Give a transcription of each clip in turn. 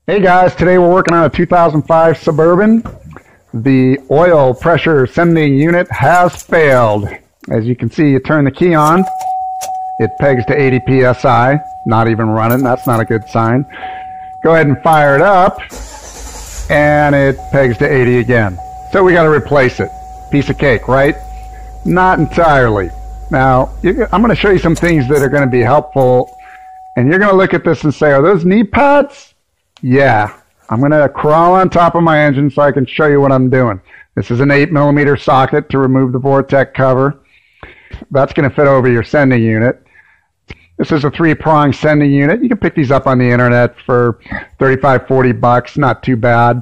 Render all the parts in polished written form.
Hey guys, today we're working on a 2005 Suburban. The oil pressure sending unit has failed. As you can see, you turn the key on, it pegs to 80 psi, not even running, that's not a good sign. Go ahead and fire it up, and it pegs to 80 again. So we got to replace it. Piece of cake, right? Not entirely. Now, I'm going to show you some things that are going to be helpful, and you're going to look at this and say, are those knee pads? Yeah, I'm going to crawl on top of my engine so I can show you what I'm doing. This is an 8mm socket to remove the Vortec cover. That's going to fit over your sending unit. This is a 3-prong sending unit. You can pick these up on the internet for $35, $40, not too bad.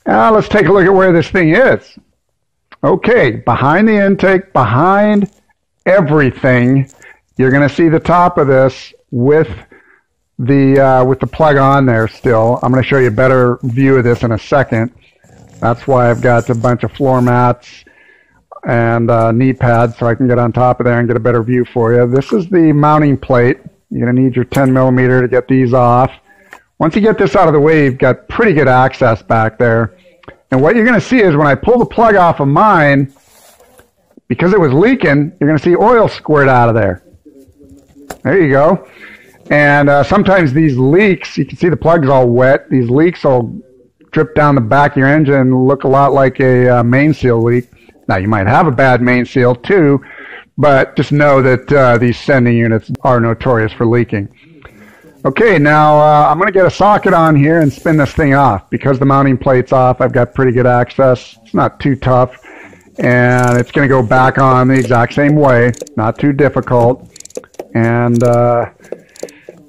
Now let's take a look at where this thing is. Okay, behind the intake, behind everything, you're going to see the top of this with the plug on there still. I'm going to show you a better view of this in a second. That's why I've got a bunch of floor mats and knee pads so I can get on top of there and get a better view for you. This is the mounting plate. You're going to need your 10mm to get these off. Once you get this out of the way, you've got pretty good access back there. And what you're going to see is when I pull the plug off of mine, because it was leaking, you're going to see oil squirt out of there. There you go. And sometimes these leaks, you can see the plug's all wet. These leaks will drip down the back of your engine and look a lot like a main seal leak. Now, you might have a bad main seal too, but just know that these sending units are notorious for leaking. Okay, now I'm going to get a socket on here and spin this thing off. Because the mounting plate's off, I've got pretty good access. It's not too tough. And it's going to go back on the exact same way. Not too difficult. And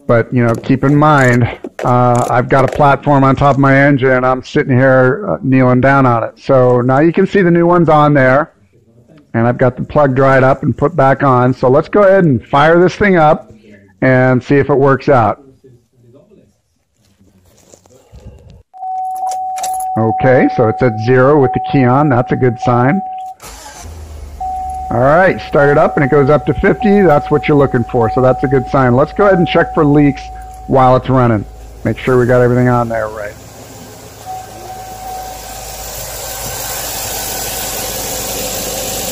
but, you know, keep in mind, I've got a platform on top of my engine, and I'm sitting here kneeling down on it. So now you can see the new one's on there, and I've got the plug dried up and put back on. So let's go ahead and fire this thing up and see if it works out. Okay, so it's at 0 with the key on. That's a good sign. All right, start it up and it goes up to 50. That's what you're looking for, so that's a good sign. Let's go ahead and check for leaks while it's running. Make sure we got everything on there right.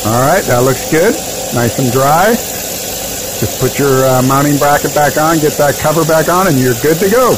All right, that looks good. Nice and dry. Just put your mounting bracket back on, get that cover back on, and you're good to go.